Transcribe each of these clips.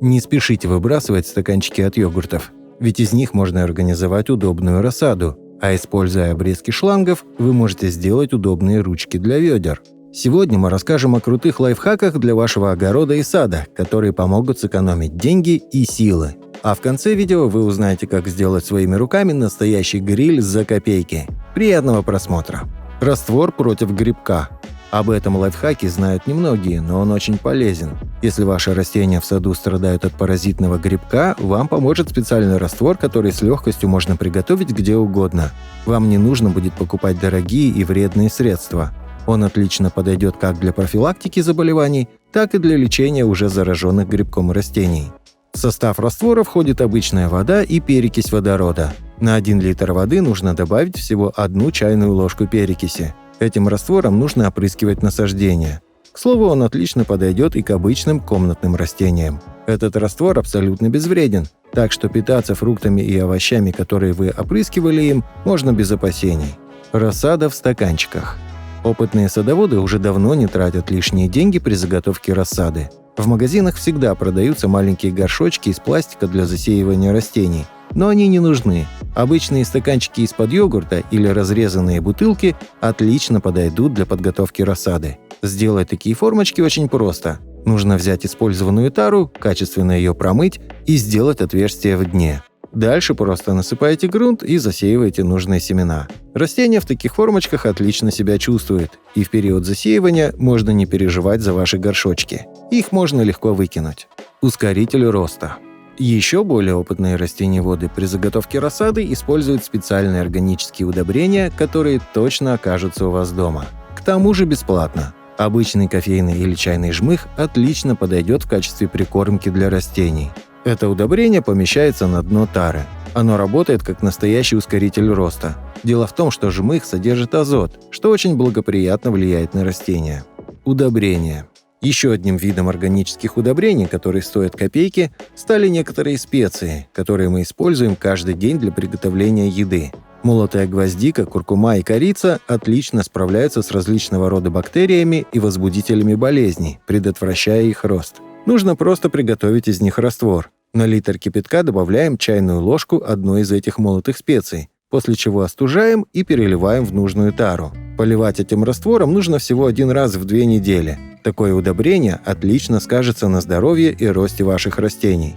Не спешите выбрасывать стаканчики от йогуртов, ведь из них можно организовать удобную рассаду, а используя обрезки шлангов, вы можете сделать удобные ручки для ведер. Сегодня мы расскажем о крутых лайфхаках для вашего огорода и сада, которые помогут сэкономить деньги и силы. А в конце видео вы узнаете, как сделать своими руками настоящий гриль за копейки. Приятного просмотра! Раствор против грибка. Об этом лайфхаке знают немногие, но он очень полезен. Если ваши растения в саду страдают от паразитного грибка, вам поможет специальный раствор, который с легкостью можно приготовить где угодно. Вам не нужно будет покупать дорогие и вредные средства. Он отлично подойдет как для профилактики заболеваний, так и для лечения уже зараженных грибком растений. В состав раствора входит обычная вода и перекись водорода. На 1 литр воды нужно добавить всего 1 чайную ложку перекиси. Этим раствором нужно опрыскивать насаждения. К слову, он отлично подойдет и к обычным комнатным растениям. Этот раствор абсолютно безвреден, так что питаться фруктами и овощами, которые вы опрыскивали им, можно без опасений. Рассада в стаканчиках. Опытные садоводы уже давно не тратят лишние деньги при заготовке рассады. В магазинах всегда продаются маленькие горшочки из пластика для засеивания растений, но они не нужны. Обычные стаканчики из-под йогурта или разрезанные бутылки отлично подойдут для подготовки рассады. Сделать такие формочки очень просто. Нужно взять использованную тару, качественно ее промыть и сделать отверстие в дне. Дальше просто насыпаете грунт и засеиваете нужные семена. Растения в таких формочках отлично себя чувствуют, и в период засеивания можно не переживать за ваши горшочки. Их можно легко выкинуть. Ускоритель роста. Еще более опытные растениеводы при заготовке рассады используют специальные органические удобрения, которые точно окажутся у вас дома. К тому же бесплатно. Обычный кофейный или чайный жмых отлично подойдет в качестве прикормки для растений. Это удобрение помещается на дно тары. Оно работает как настоящий ускоритель роста. Дело в том, что жмых содержит азот, что очень благоприятно влияет на растения. Удобрения. Еще одним видом органических удобрений, которые стоят копейки, стали некоторые специи, которые мы используем каждый день для приготовления еды. Молотая гвоздика, куркума и корица отлично справляются с различного рода бактериями и возбудителями болезней, предотвращая их рост. Нужно просто приготовить из них раствор. На литр кипятка добавляем чайную ложку одной из этих молотых специй, после чего остужаем и переливаем в нужную тару. Поливать этим раствором нужно всего 1 раз в 2 недели. Такое удобрение отлично скажется на здоровье и росте ваших растений.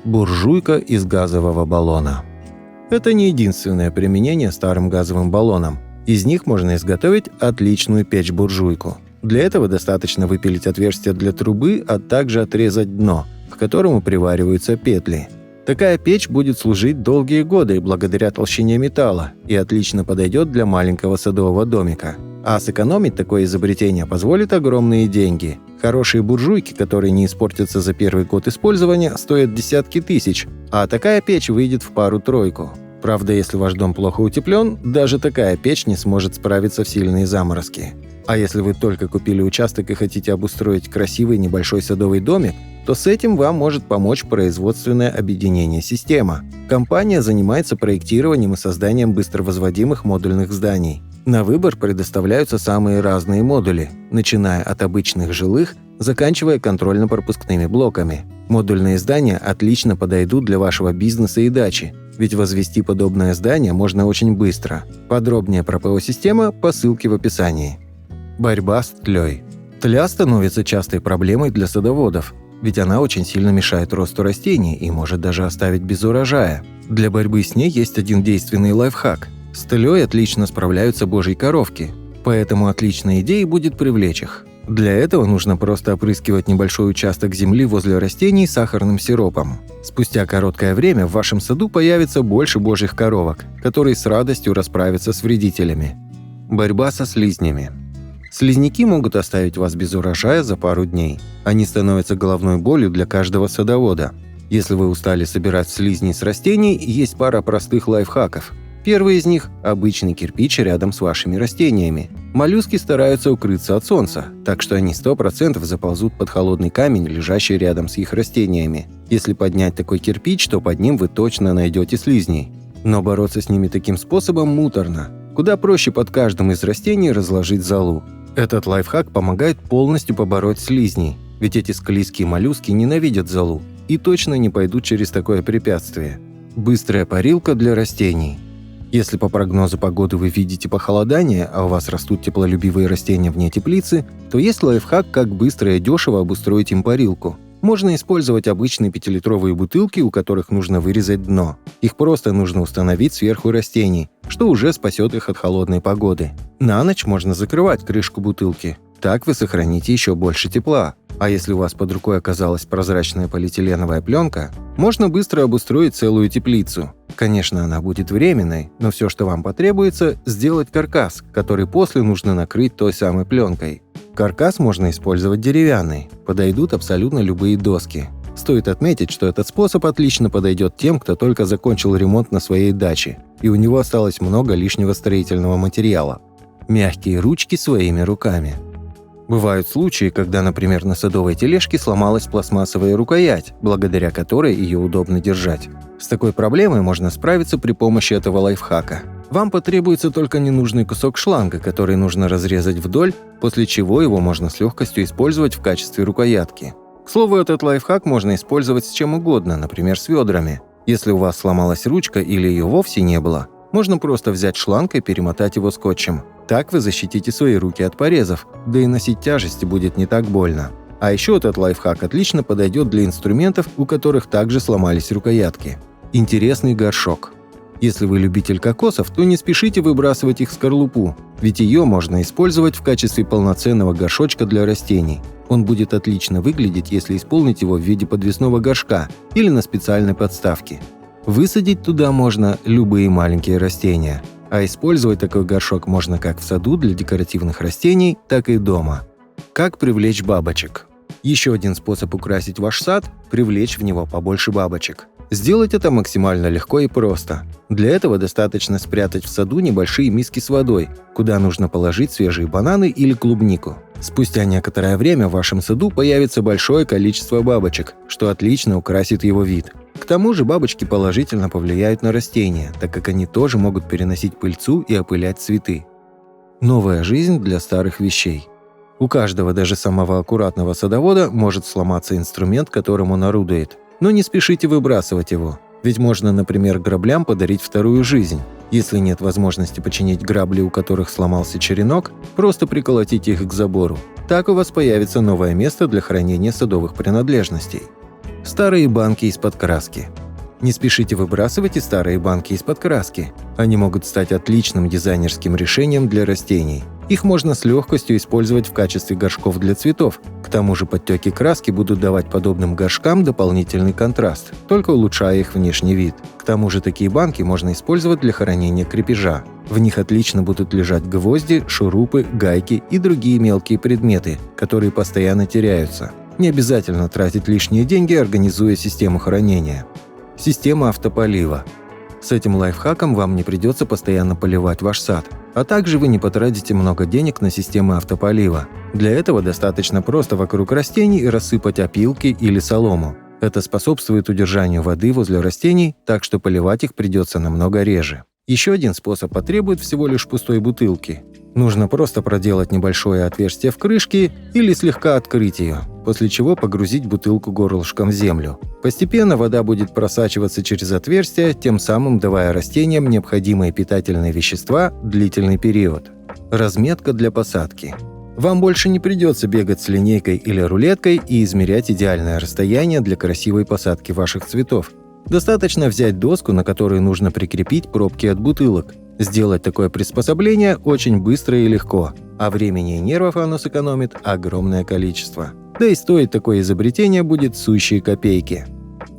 Буржуйка из газового баллона. Это не единственное применение старым газовым баллонам. Из них можно изготовить отличную печь-буржуйку. Для этого достаточно выпилить отверстие для трубы, а также отрезать дно, к которому привариваются петли. Такая печь будет служить долгие годы благодаря толщине металла и отлично подойдет для маленького садового домика. А сэкономить такое изобретение позволит огромные деньги. Хорошие буржуйки, которые не испортятся за первый год использования, стоят десятки тысяч, а такая печь выйдет в пару-тройку. Правда, если ваш дом плохо утеплен, даже такая печь не сможет справиться в сильные заморозки. А если вы только купили участок и хотите обустроить красивый небольшой садовый домик, то с этим вам может помочь производственное объединение «Система». Компания занимается проектированием и созданием быстровозводимых модульных зданий. На выбор предоставляются самые разные модули, начиная от обычных жилых, заканчивая контрольно-пропускными блоками. Модульные здания отлично подойдут для вашего бизнеса и дачи, ведь возвести подобное здание можно очень быстро. Подробнее про ПО-система по ссылке в описании. Борьба с тлей. Тля становится частой проблемой для садоводов, ведь она очень сильно мешает росту растений и может даже оставить без урожая. Для борьбы с ней есть один действенный лайфхак. С тлей отлично справляются божьи коровки, поэтому отличной идеей будет привлечь их. Для этого нужно просто опрыскивать небольшой участок земли возле растений сахарным сиропом. Спустя короткое время в вашем саду появится больше божьих коровок, которые с радостью расправятся с вредителями. Борьба со слизнями. Слизняки могут оставить вас без урожая за пару дней. Они становятся головной болью для каждого садовода. Если вы устали собирать слизни с растений, есть пара простых лайфхаков. Первый из них – обычный кирпич рядом с вашими растениями. Моллюски стараются укрыться от солнца, так что они 100% заползут под холодный камень, лежащий рядом с их растениями. Если поднять такой кирпич, то под ним вы точно найдете слизней. Но бороться с ними таким способом муторно. Куда проще под каждым из растений разложить золу. Этот лайфхак помогает полностью побороть слизней, ведь эти склизкие моллюски ненавидят золу. и точно не пойдут через такое препятствие. Быстрая парилка для растений. Если по прогнозу погоды вы видите похолодание, а у вас растут теплолюбивые растения вне теплицы, то есть лайфхак, как быстро и дешево обустроить им парилку. Можно использовать обычные 5-литровые бутылки, у которых нужно вырезать дно. Их просто нужно установить сверху растений, что уже спасет их от холодной погоды. На ночь можно закрывать крышку бутылки. Так вы сохраните еще больше тепла. А если у вас под рукой оказалась прозрачная полиэтиленовая пленка, можно быстро обустроить целую теплицу. Конечно, она будет временной, но все, что вам потребуется, сделать каркас, который после нужно накрыть той самой пленкой. Каркас можно использовать деревянный, подойдут абсолютно любые доски. Стоит отметить, что этот способ отлично подойдет тем, кто только закончил ремонт на своей даче, и у него осталось много лишнего строительного материала. Мягкие ручки своими руками. Бывают случаи, когда, например, на садовой тележке сломалась пластмассовая рукоять, благодаря которой ее удобно держать. С такой проблемой можно справиться при помощи этого лайфхака. Вам потребуется только ненужный кусок шланга, который нужно разрезать вдоль, после чего его можно с легкостью использовать в качестве рукоятки. К слову, этот лайфхак можно использовать с чем угодно, например, с ведрами. Если у вас сломалась ручка или ее вовсе не было, можно просто взять шланг и перемотать его скотчем. Так вы защитите свои руки от порезов, да и носить тяжести будет не так больно. А еще этот лайфхак отлично подойдет для инструментов, у которых также сломались рукоятки. Интересный горшок. Если вы любитель кокосов, то не спешите выбрасывать их в скорлупу, ведь ее можно использовать в качестве полноценного горшочка для растений. Он будет отлично выглядеть, если исполнить его в виде подвесного горшка или на специальной подставке. Высадить туда можно любые маленькие растения, а использовать такой горшок можно как в саду для декоративных растений, так и дома. Как привлечь бабочек? Еще один способ украсить ваш сад – привлечь в него побольше бабочек. Сделать это максимально легко и просто. Для этого достаточно спрятать в саду небольшие миски с водой, куда нужно положить свежие бананы или клубнику. Спустя некоторое время в вашем саду появится большое количество бабочек, что отлично украсит его вид. К тому же бабочки положительно повлияют на растения, так как они тоже могут переносить пыльцу и опылять цветы. Новая жизнь для старых вещей. У каждого, даже самого аккуратного садовода, может сломаться инструмент, которым он орудует. Но не спешите выбрасывать его. Ведь можно, например, граблям подарить вторую жизнь. Если нет возможности починить грабли, у которых сломался черенок, просто приколотите их к забору. Так у вас появится новое место для хранения садовых принадлежностей. Старые банки из-под краски. Не спешите выбрасывать и старые банки из-под краски. Они могут стать отличным дизайнерским решением для растений. Их можно с легкостью использовать в качестве горшков для цветов. К тому же подтеки краски будут давать подобным горшкам дополнительный контраст, только улучшая их внешний вид. К тому же такие банки можно использовать для хранения крепежа. В них отлично будут лежать гвозди, шурупы, гайки и другие мелкие предметы, которые постоянно теряются. Не обязательно тратить лишние деньги, организуя систему хранения. Система автополива. С этим лайфхаком вам не придется постоянно поливать ваш сад, а также вы не потратите много денег на системы автополива. Для этого достаточно просто вокруг растений рассыпать опилки или солому. Это способствует удержанию воды возле растений, так что поливать их придется намного реже. Еще один способ потребует всего лишь пустой бутылки. Нужно просто проделать небольшое отверстие в крышке или слегка открыть ее, после чего погрузить бутылку горлышком в землю. Постепенно вода будет просачиваться через отверстие, тем самым давая растениям необходимые питательные вещества длительный период. Разметка для посадки. Вам больше не придется бегать с линейкой или рулеткой и измерять идеальное расстояние для красивой посадки ваших цветов. Достаточно взять доску, на которую нужно прикрепить пробки от бутылок. Сделать такое приспособление очень быстро и легко, а времени и нервов оно сэкономит огромное количество. Да и стоить такое изобретение будет сущие копейки.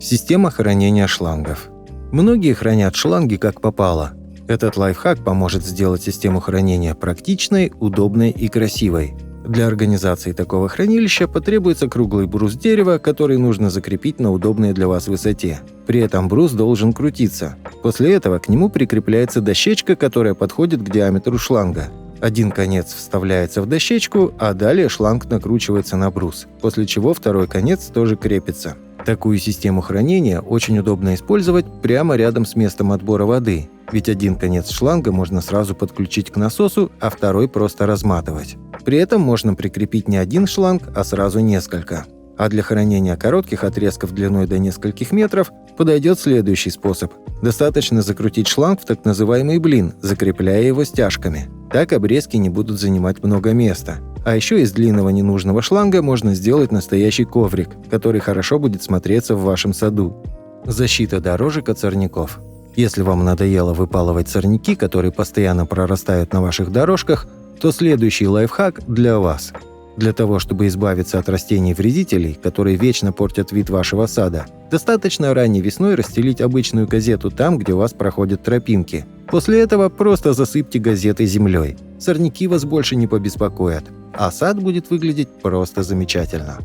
Система хранения шлангов. Многие хранят шланги как попало. Этот лайфхак поможет сделать систему хранения практичной, удобной и красивой. Для организации такого хранилища потребуется круглый брус дерева, который нужно закрепить на удобной для вас высоте. При этом брус должен крутиться. После этого к нему прикрепляется дощечка, которая подходит к диаметру шланга. Один конец вставляется в дощечку, а далее шланг накручивается на брус, после чего второй конец тоже крепится. Такую систему хранения очень удобно использовать прямо рядом с местом отбора воды, ведь один конец шланга можно сразу подключить к насосу, а второй просто разматывать. При этом можно прикрепить не один шланг, а сразу несколько. А для хранения коротких отрезков длиной до нескольких метров подойдет следующий способ. Достаточно закрутить шланг в так называемый блин, закрепляя его стяжками. Так обрезки не будут занимать много места. А еще из длинного ненужного шланга можно сделать настоящий коврик, который хорошо будет смотреться в вашем саду. Защита дорожек от сорняков. Если вам надоело выпалывать сорняки, которые постоянно прорастают на ваших дорожках, то следующий лайфхак для вас. Для того, чтобы избавиться от растений-вредителей, которые вечно портят вид вашего сада, достаточно ранней весной расстелить обычную газету там, где у вас проходят тропинки. После этого просто засыпьте газетой землей. Сорняки вас больше не побеспокоят, а сад будет выглядеть просто замечательно.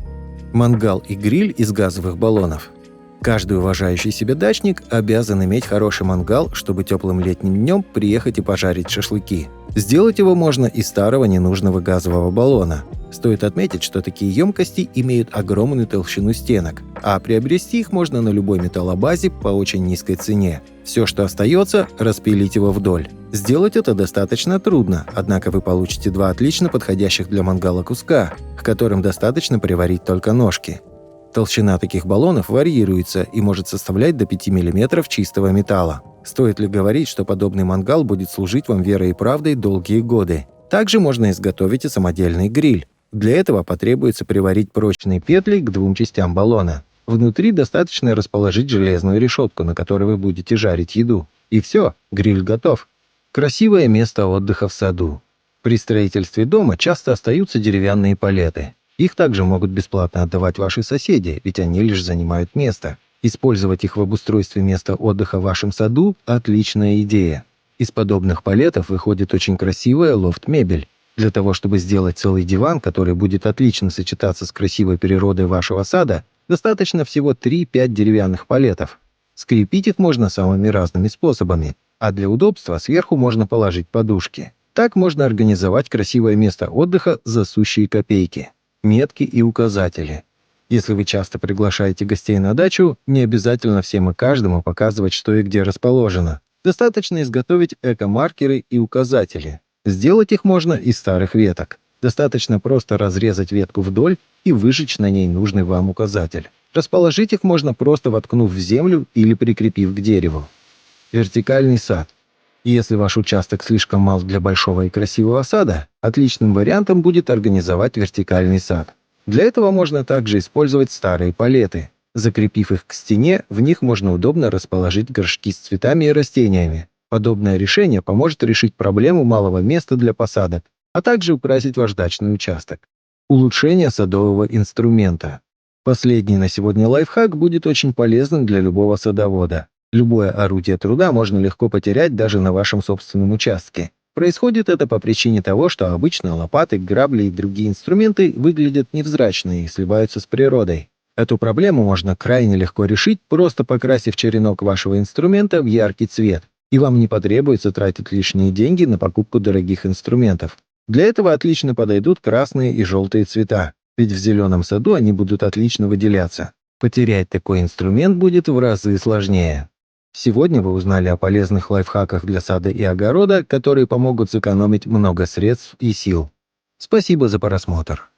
Мангал и гриль из газовых баллонов. Каждый уважающий себя дачник обязан иметь хороший мангал, чтобы теплым летним днем приехать и пожарить шашлыки. Сделать его можно из старого ненужного газового баллона. Стоит отметить, что такие емкости имеют огромную толщину стенок, а приобрести их можно на любой металлобазе по очень низкой цене. Все, что остается, распилить его вдоль. Сделать это достаточно трудно, однако вы получите два отлично подходящих для мангала куска, к которым достаточно приварить только ножки. Толщина таких баллонов варьируется и может составлять до 5 мм чистого металла. Стоит ли говорить, что подобный мангал будет служить вам верой и правдой долгие годы? Также можно изготовить и самодельный гриль. Для этого потребуется приварить прочные петли к двум частям баллона. Внутри достаточно расположить железную решетку, на которой вы будете жарить еду. И все, гриль готов. Красивое место отдыха в саду. При строительстве дома часто остаются деревянные палеты. Их также могут бесплатно отдавать ваши соседи, ведь они лишь занимают место. Использовать их в обустройстве места отдыха в вашем саду – отличная идея. Из подобных палетов выходит очень красивая лофт-мебель. Для того, чтобы сделать целый диван, который будет отлично сочетаться с красивой природой вашего сада, достаточно всего 3-5 деревянных палетов. Скрепить их можно самыми разными способами, а для удобства сверху можно положить подушки. Так можно организовать красивое место отдыха за сущие копейки. Метки и указатели. Если вы часто приглашаете гостей на дачу, не обязательно всем и каждому показывать, что и где расположено. Достаточно изготовить эко-маркеры и указатели. Сделать их можно из старых веток. Достаточно просто разрезать ветку вдоль и выжечь на ней нужный вам указатель. Расположить их можно просто воткнув в землю или прикрепив к дереву. Вертикальный сад. Если ваш участок слишком мал для большого и красивого сада, отличным вариантом будет организовать вертикальный сад. Для этого можно также использовать старые палеты. Закрепив их к стене, в них можно удобно расположить горшки с цветами и растениями. Подобное решение поможет решить проблему малого места для посадок, а также украсить ваш дачный участок. Улучшение садового инструмента. Последний на сегодня лайфхак будет очень полезным для любого садовода. Любое орудие труда можно легко потерять даже на вашем собственном участке. Происходит это по причине того, что обычно лопаты, грабли и другие инструменты выглядят невзрачно и сливаются с природой. Эту проблему можно крайне легко решить, просто покрасив черенок вашего инструмента в яркий цвет, и вам не потребуется тратить лишние деньги на покупку дорогих инструментов. Для этого отлично подойдут красные и желтые цвета, ведь в зеленом саду они будут отлично выделяться. Потерять такой инструмент будет в разы сложнее. Сегодня вы узнали о полезных лайфхаках для сада и огорода, которые помогут сэкономить много средств и сил. Спасибо за просмотр.